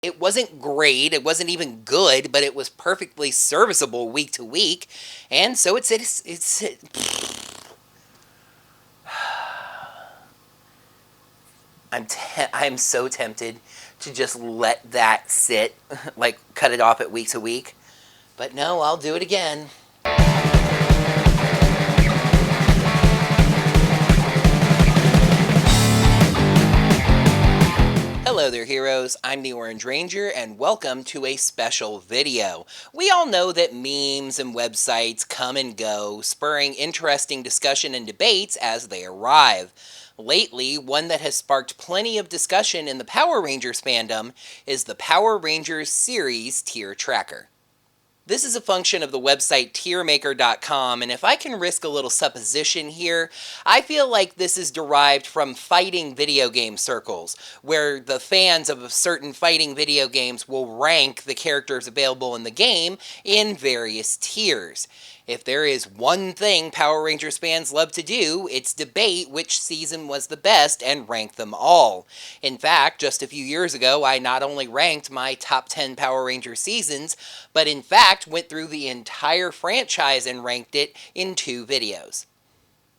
It wasn't great, it wasn't even good, but it was perfectly serviceable week to week, and so I'm so tempted to just let that sit, like cut it off at week to week, but no, I'll do it again. Hello there, heroes. I'm the Orange Ranger, and welcome to a special video. We all know that memes and websites come and go, spurring interesting discussion and debates as they arrive. Lately, one that has sparked plenty of discussion in the Power Rangers fandom is the Power Rangers series tier tracker. This is a function of the website tiermaker.com, and if I can risk a little supposition here, I feel like this is derived from fighting video game circles, where the fans of certain fighting video games will rank the characters available in the game in various tiers. If there is one thing Power Rangers fans love to do, it's debate which season was the best and rank them all. In fact, just a few years ago, I not only ranked my top 10 Power Rangers seasons, but in fact went through the entire franchise and ranked it in 2 videos.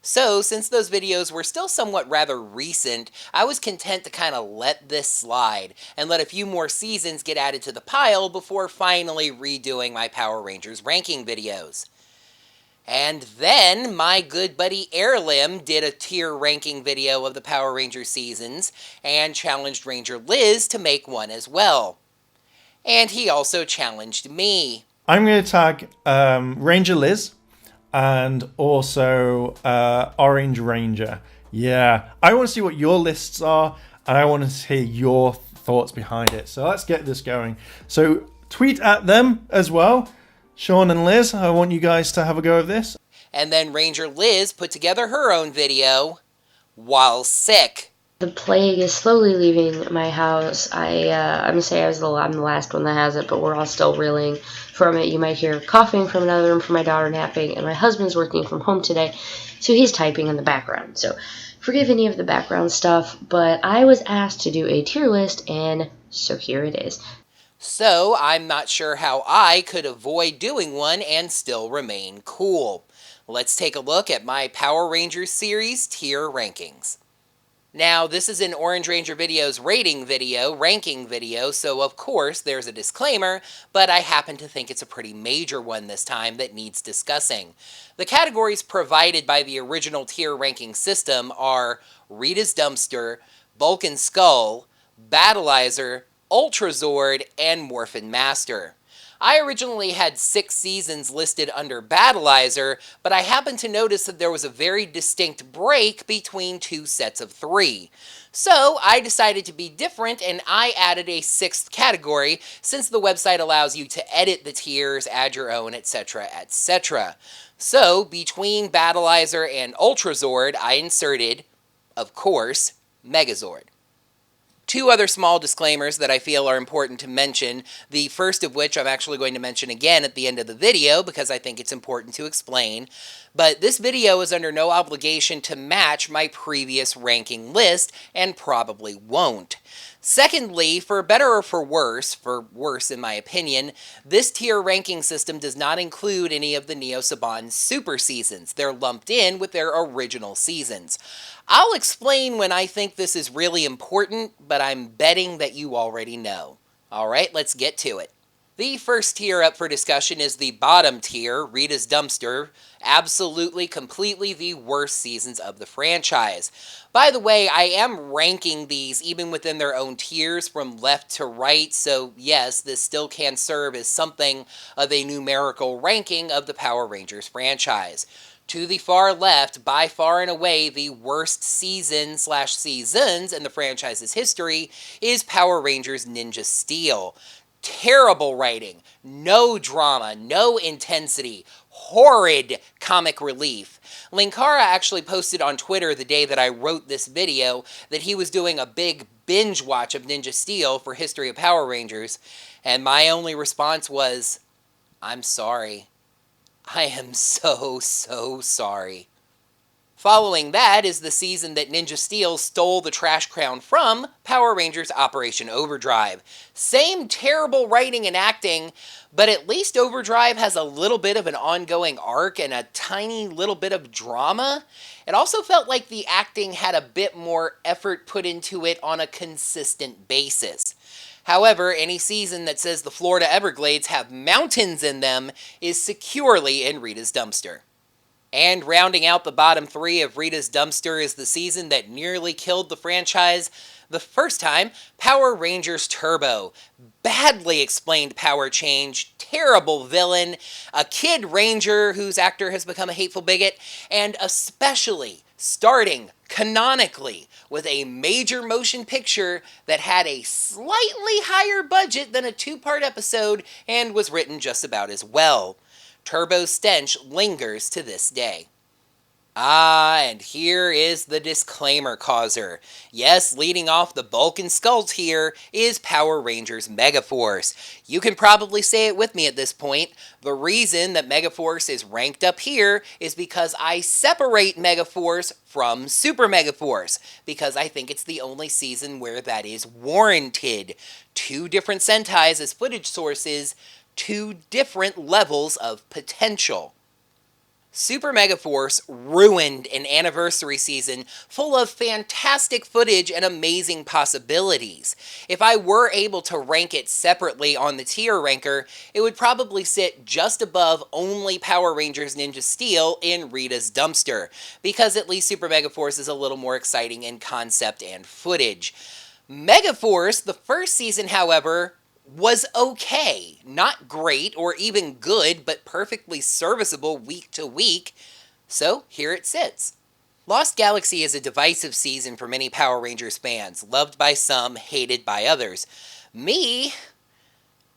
So, since those videos were still somewhat rather recent, I was content to kind of let this slide and let a few more seasons get added to the pile before finally redoing my Power Rangers ranking videos. And then my good buddy Airlim did a tier ranking video of the Power Rangers seasons and challenged Ranger Liz to make one as well. And he also challenged me. I'm going to tag Ranger Liz and also Orange Ranger. Yeah, I want to see what your lists are, and I want to hear your thoughts behind it. So let's get this going. So tweet at them as well. Sean and Liz, I want you guys to have a go of this. And then Ranger Liz put together her own video while sick. The plague is slowly leaving my house. I'm gonna say I'm the last one that has it, but we're all still reeling from it. You might hear coughing from another room from my daughter napping, and my husband's working from home today, so he's typing in the background. So forgive any of the background stuff, but I was asked to do a tier list, and so here it is. So I'm not sure how I could avoid doing one and still remain cool. Let's take a look at my Power Rangers series tier rankings. Now, this is an Orange Ranger Video's ranking video, so of course there's a disclaimer, but I happen to think it's a pretty major one this time that needs discussing. The categories provided by the original tier ranking system are Rita's Dumpster, Vulcan Skull, Battleizer, Ultrazord, and Morphin Master. I originally had 6 seasons listed under Battleizer, but I happened to notice that there was a very distinct break between 2 sets of 3. So I decided to be different and I added a 6th category since the website allows you to edit the tiers, add your own, etc., etc. So between Battleizer and Ultrazord, I inserted, of course, Megazord. 2 other small disclaimers that I feel are important to mention, the first of which I'm actually going to mention again at the end of the video because I think it's important to explain. But this video is under no obligation to match my previous ranking list and probably won't. Secondly, for better or for worse in my opinion, this tier ranking system does not include any of the Neo Saban super seasons. They're lumped in with their original seasons. I'll explain when I think this is really important, but I'm betting that you already know. Alright, let's get to it. The first tier up for discussion is the bottom tier, Rita's Dumpster. Absolutely, completely the worst seasons of the franchise. By the way, I am ranking these even within their own tiers from left to right, so yes, this still can serve as something of a numerical ranking of the Power Rangers franchise. To the far left, by far and away the worst season/seasons in the franchise's history is Power Rangers Ninja Steel. Terrible writing, no drama, no intensity, horrid comic relief. Linkara actually posted on Twitter the day that I wrote this video that he was doing a big binge watch of Ninja Steel for History of Power Rangers, and my only response was, I'm sorry. I am so sorry. Following that is the season that Ninja Steel stole the Trash Crown from Power Rangers Operation Overdrive. Same terrible writing and acting, but at least Overdrive has a little bit of an ongoing arc and a tiny little bit of drama. It also felt like the acting had a bit more effort put into it on a consistent basis. However, any season that says the Florida Everglades have mountains in them is securely in Rita's dumpster. And rounding out the bottom three of Rita's dumpster is the season that nearly killed the franchise the first time, Power Rangers Turbo. Badly explained power change, terrible villain, a kid ranger whose actor has become a hateful bigot, and especially starting canonically with a major motion picture that had a slightly higher budget than a two-part episode and was written just about as well. Turbo's stench lingers to this day. And here is the disclaimer causer. Yes, leading off the Vulcan skulls here is Power Rangers Megaforce. You can probably say it with me at this point. The reason that Megaforce is ranked up here is because I separate Megaforce from Super Megaforce, because I think it's the only season where that is warranted. Two different Sentais as footage sources, two different levels of potential. Super Megaforce ruined an anniversary season full of fantastic footage and amazing possibilities. If I were able to rank it separately on the tier ranker, it would probably sit just above only Power Rangers Ninja Steel in Rita's dumpster, because at least Super Megaforce is a little more exciting in concept and footage. Megaforce, the first season, however, was okay. Not great or even good, but perfectly serviceable week to week. So here it sits. Lost Galaxy is a divisive season for many Power Rangers fans, loved by some, hated by others. Me,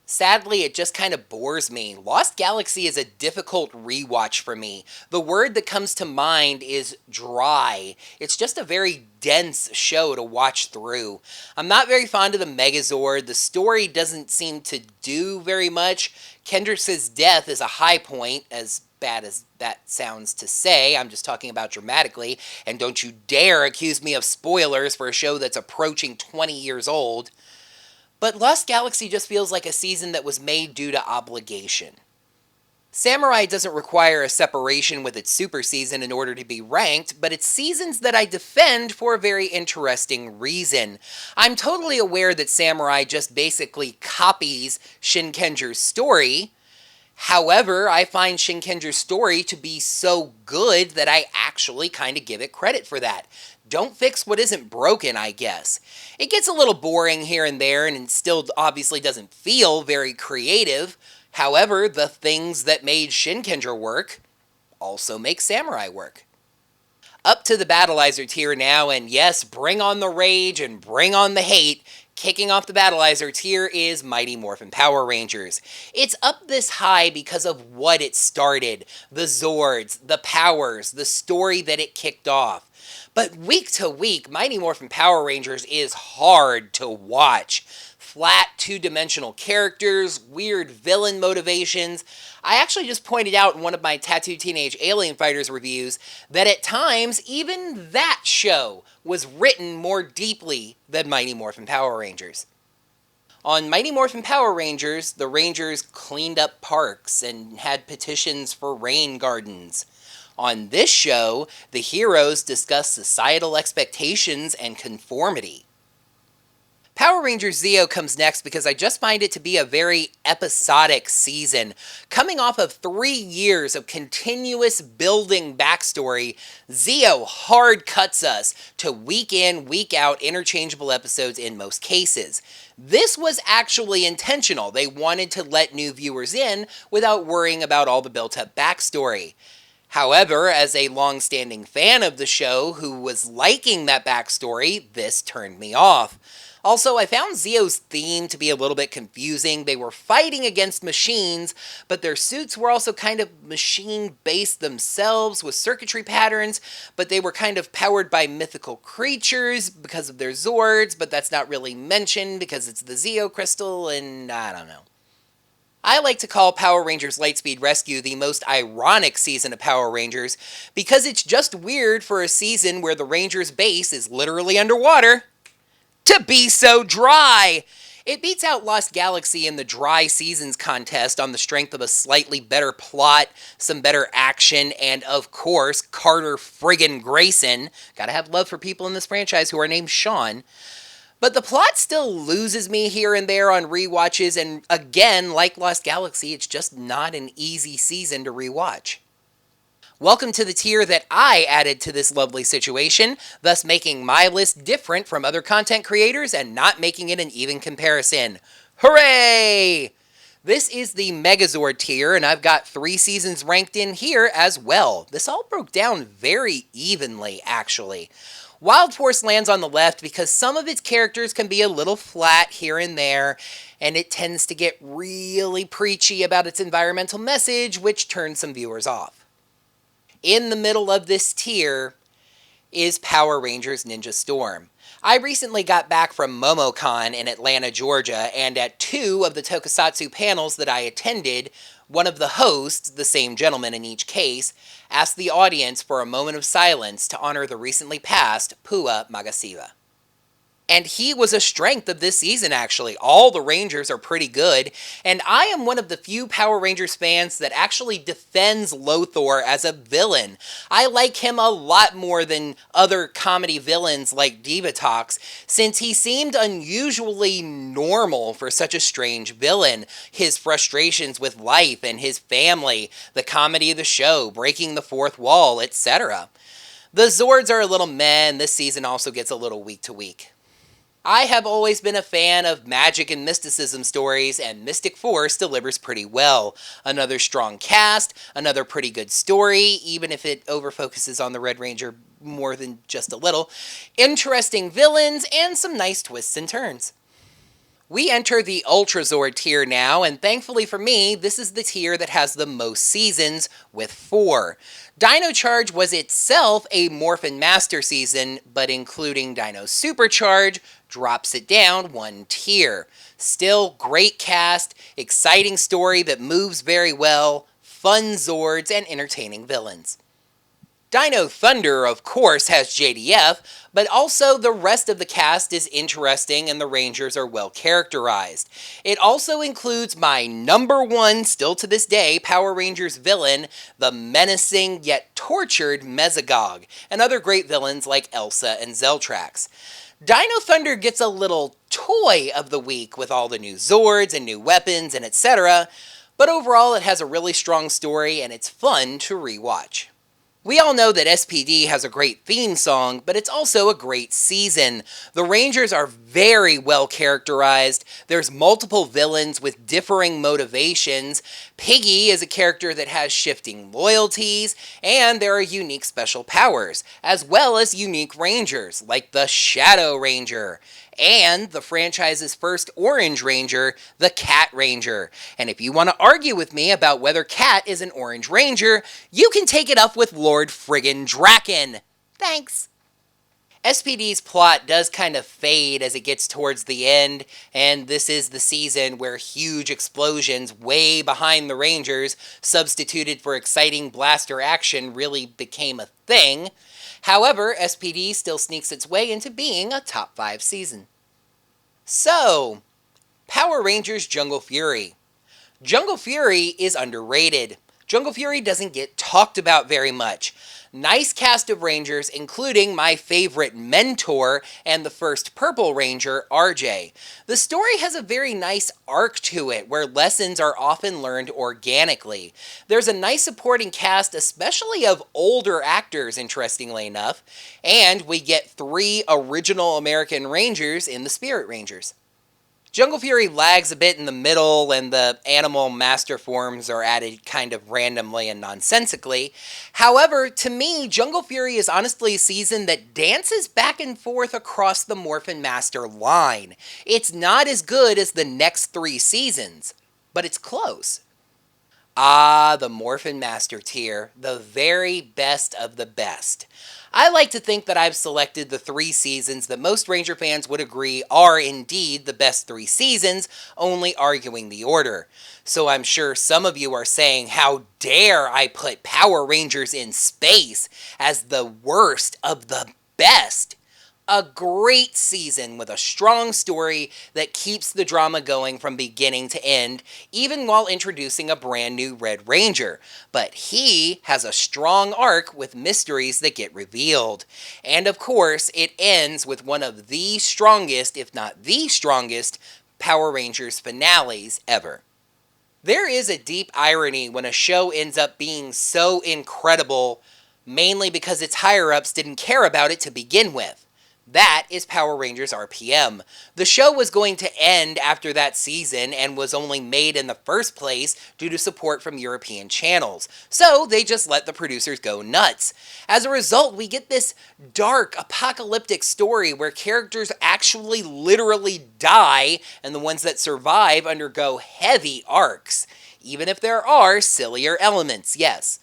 sadly, it just kind of bores me. Lost Galaxy is a difficult rewatch for me. The word that comes to mind is dry. It's just a very dense show to watch through. I'm not very fond of the Megazord. The story doesn't seem to do very much. Kendrick's death is a high point, as bad as that sounds to say. I'm just talking about dramatically, and don't you dare accuse me of spoilers for a show that's approaching 20 years old. But Lost Galaxy just feels like a season that was made due to obligation. Samurai doesn't require a separation with its super season in order to be ranked, but it's seasons that I defend for a very interesting reason. I'm totally aware that Samurai just basically copies Shinkenger's story. However, I find Shinkenger's story to be so good that I actually kind of give it credit for that. Don't fix what isn't broken, I guess. It gets a little boring here and there, and it still obviously doesn't feel very creative. However, the things that made Shinkenger work also make Samurai work. Up to the Battleizer tier now, and yes, bring on the rage and bring on the hate. Kicking off the Battleizer tier is Mighty Morphin Power Rangers. It's up this high because of what it started. The Zords, the powers, the story that it kicked off. But week to week, Mighty Morphin Power Rangers is hard to watch. Flat, two-dimensional characters, weird villain motivations. I actually just pointed out in one of my Tattooed Teenage Alien Fighters reviews that at times, even that show was written more deeply than Mighty Morphin Power Rangers. On Mighty Morphin Power Rangers, the Rangers cleaned up parks and had petitions for rain gardens. On this show, the heroes discuss societal expectations and conformity. Power Rangers Zeo comes next because I just find it to be a very episodic season. Coming off of 3 years of continuous building backstory, Zeo hard cuts us to week in, week out interchangeable episodes in most cases. This was actually intentional. They wanted to let new viewers in without worrying about all the built-up backstory. However, as a long-standing fan of the show who was liking that backstory, this turned me off. Also, I found Zeo's theme to be a little bit confusing. They were fighting against machines, but their suits were also kind of machine-based themselves with circuitry patterns, but they were kind of powered by mythical creatures because of their Zords, but that's not really mentioned because it's the Zeo crystal, and I don't know. I like to call Power Rangers Lightspeed Rescue the most ironic season of Power Rangers because it's just weird for a season where the Rangers' base is literally underwater to be so dry. It beats out Lost Galaxy in the dry seasons contest on the strength of a slightly better plot, some better action, and of course, Carter friggin' Grayson. Gotta have love for people in this franchise who are named Sean. But the plot still loses me here and there on rewatches, and again, like Lost Galaxy, it's just not an easy season to rewatch. Welcome to the tier that I added to this lovely situation, thus making my list different from other content creators and not making it an even comparison. Hooray! This is the Megazord tier, and I've got 3 seasons ranked in here as well. This all broke down very evenly, actually. Wild Force lands on the left because some of its characters can be a little flat here and there, and it tends to get really preachy about its environmental message, which turns some viewers off. In the middle of this tier is Power Rangers Ninja Storm. I recently got back from MomoCon in Atlanta, Georgia, and at 2 of the Tokusatsu panels that I attended, one of the hosts, the same gentleman in each case, asked the audience for a moment of silence to honor the recently passed Pua Magasiva. And he was a strength of this season, actually. All the Rangers are pretty good, and I am one of the few Power Rangers fans that actually defends Lothor as a villain. I like him a lot more than other comedy villains like Divatox, since he seemed unusually normal for such a strange villain. His frustrations with life and his family, the comedy of the show, breaking the fourth wall, etc. The Zords are a little meh, and this season also gets a little week to week. I have always been a fan of magic and mysticism stories, and Mystic Force delivers pretty well. Another strong cast, another pretty good story, even if it overfocuses on the Red Ranger more than just a little, interesting villains, and some nice twists and turns. We enter the Ultrazord tier now, and thankfully for me, this is the tier that has the most seasons, with 4. Dino Charge was itself a Morphin Master season, but including Dino Supercharge drops it down 1 tier. Still great cast, exciting story that moves very well, fun Zords, and entertaining villains. Dino Thunder, of course, has JDF, but also the rest of the cast is interesting and the Rangers are well characterized. It also includes my number 1, still to this day, Power Rangers villain, the menacing yet tortured Megazord, and other great villains like Elsa and Zeltrax. Dino Thunder gets a little toy of the week with all the new Zords and new weapons and etc., but overall it has a really strong story and it's fun to rewatch. We all know that SPD has a great theme song, but it's also a great season. The Rangers are very well characterized, there's multiple villains with differing motivations, Piggy is a character that has shifting loyalties, and there are unique special powers, as well as unique Rangers, like the Shadow Ranger, and the franchise's first Orange Ranger, the Cat Ranger. And if you want to argue with me about whether Cat is an Orange Ranger, you can take it up with Lord Friggin' Draken. Thanks. SPD's plot does kind of fade as it gets towards the end, and this is the season where huge explosions way behind the Rangers, substituted for exciting blaster action, really became a thing. However, SPD still sneaks its way into being a top 5 season. So, Power Rangers Jungle Fury. Jungle Fury is underrated. Jungle Fury doesn't get talked about very much. Nice cast of Rangers, including my favorite mentor and the first Purple Ranger, RJ. The story has a very nice arc to it, where lessons are often learned organically. There's a nice supporting cast, especially of older actors, interestingly enough, and we get 3 original American Rangers in the Spirit Rangers. Jungle Fury lags a bit in the middle, and the animal master forms are added kind of randomly and nonsensically. However, to me, Jungle Fury is honestly a season that dances back and forth across the Morphin Master line. It's not as good as the next 3 seasons, but it's close. Ah, the Morphin Master tier, the very best of the best. I like to think that I've selected the 3 seasons that most Ranger fans would agree are indeed the best 3 seasons, only arguing the order. So I'm sure some of you are saying, how dare I put Power Rangers in space as the worst of the best? A great season with a strong story that keeps the drama going from beginning to end, even while introducing a brand new Red Ranger. But he has a strong arc with mysteries that get revealed. And of course, it ends with one of the strongest, if not the strongest, Power Rangers finales ever. There is a deep irony when a show ends up being so incredible, mainly because its higher-ups didn't care about it to begin with. That is Power Rangers RPM. The show was going to end after that season and was only made in the first place due to support from European channels. So they just let the producers go nuts. As a result, we get this dark, apocalyptic story where characters actually literally die and the ones that survive undergo heavy arcs. Even if there are sillier elements, yes.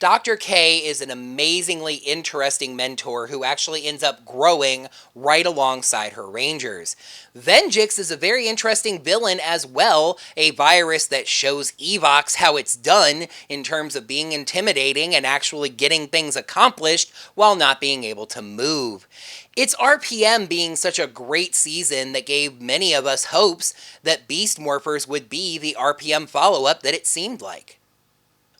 Dr. K is an amazingly interesting mentor who actually ends up growing right alongside her Rangers. Venjix is a very interesting villain as well, a virus that shows Evox how it's done in terms of being intimidating and actually getting things accomplished while not being able to move. It's RPM being such a great season that gave many of us hopes that Beast Morphers would be the RPM follow-up that it seemed like.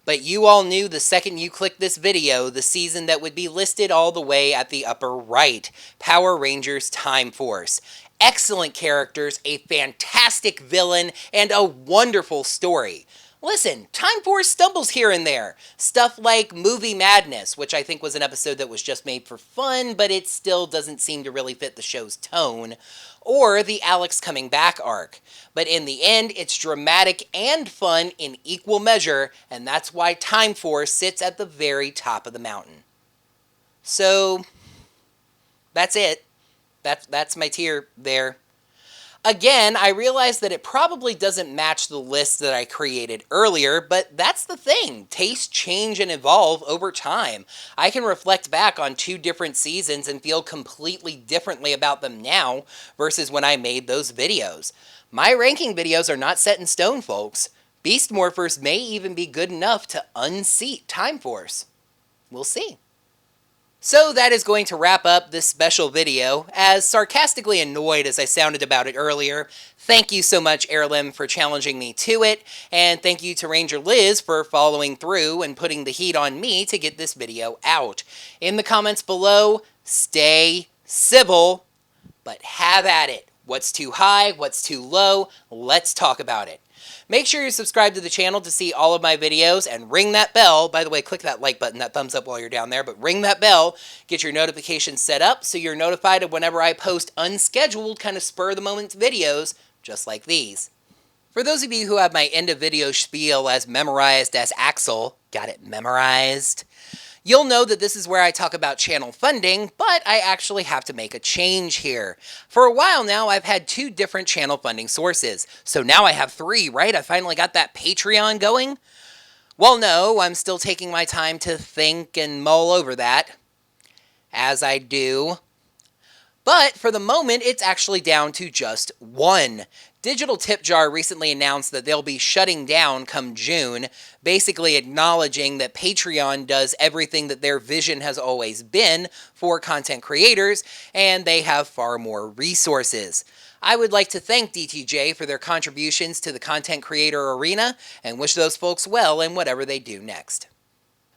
But you all knew the second you clicked this video, the season that would be listed all the way at the upper right, Power Rangers Time Force. Excellent characters, a fantastic villain, and a wonderful story. Listen, Time Force stumbles here and there. Stuff like Movie Madness, which I think was an episode that was just made for fun, but it still doesn't seem to really fit the show's tone. Or the Alex Coming Back arc. But in the end, it's dramatic and fun in equal measure, and that's why Time Force sits at the very top of the mountain. So, that's it. That's my tier there. Again, I realize that it probably doesn't match the list that I created earlier, but that's the thing. Tastes change and evolve over time. I can reflect back on 2 different seasons and feel completely differently about them now versus when I made those videos. My ranking videos are not set in stone, folks. Beast Morphers may even be good enough to unseat Time Force. We'll see. So that is going to wrap up this special video. As sarcastically annoyed as I sounded about it earlier, thank you so much, Heirloom, for challenging me to it, and thank you to Ranger Liz for following through and putting the heat on me to get this video out. In the comments below, stay civil, but have at it. What's too high? What's too low? Let's talk about it. Make sure you're subscribed to the channel to see all of my videos and ring that bell. By the way, click that like button, that thumbs up while you're down there, but ring that bell, get your notifications set up so you're notified of whenever I post unscheduled kind of spur-of-the-moment videos just like these. For those of you who have my end of video spiel as memorized as Axel, got it memorized? You'll know that this is where I talk about channel funding, but I actually have to make a change here. For a while now, I've had 2 different channel funding sources, so now I have 3, right? I finally got that Patreon going? Well, no, I'm still taking my time to think and mull over that, as I do. But for the moment, it's actually down to just 1. Digital Tip Jar recently announced that they'll be shutting down come June, basically acknowledging that Patreon does everything that their vision has always been for content creators, and they have far more resources. I would like to thank DTJ for their contributions to the content creator arena, and wish those folks well in whatever they do next.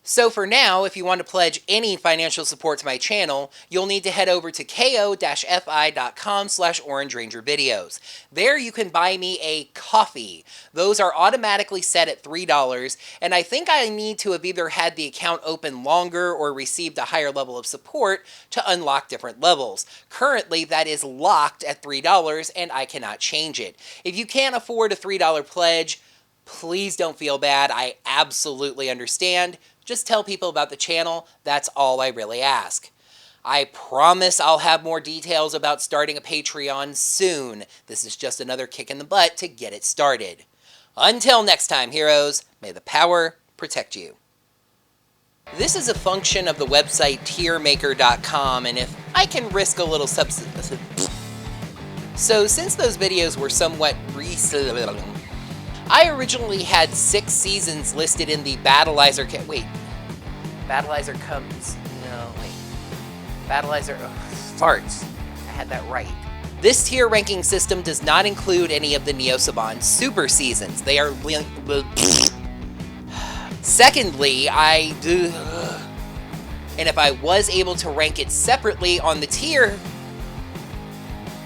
So for now, if you want to pledge any financial support to my channel, you'll need to head over to ko-fi.com/orangerangervideos. There you can buy me a coffee. Those are automatically set at $3, and I think I need to have either had the account open longer or received a higher level of support to unlock different levels. Currently, that is locked at $3, and I cannot change it. If you can't afford a $3 pledge, please don't feel bad. I absolutely understand. Just tell people about the channel. That's all I really ask. I promise I'll have more details about starting a Patreon soon. This is just another kick in the butt to get it started. Until next time, heroes, may the power protect you. This is a function of the website tiermaker.com, and if I can risk a little substance. So since those videos were somewhat recent, I originally had 6 seasons listed in the Battleizer Battleizer comes, no, wait. Battleizer, farts. I had that right. This tier ranking system does not include any of the Neosaban super seasons. They are... Secondly, and if I was able to rank it separately on the tier,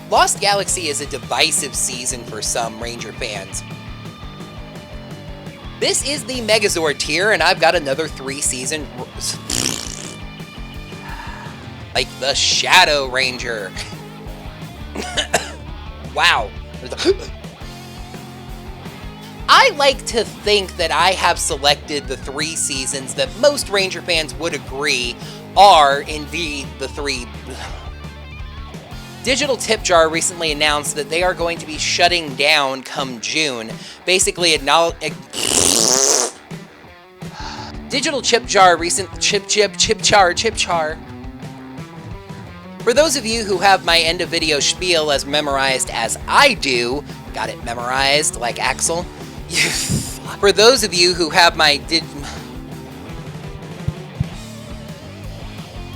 Lost Galaxy is a divisive season for some Ranger fans. This is the Megazord tier, and I've got another 3 season... like the Shadow Ranger. Wow. I like to think that I have selected the 3 seasons that most Ranger fans would agree are indeed the 3. Digital Tip Jar recently announced that they are going to be shutting down come June, basically Digital Chip Jar Chip Char. For those of you who have my end of video spiel as memorized as I do, got it memorized like Axel. For those of you who have my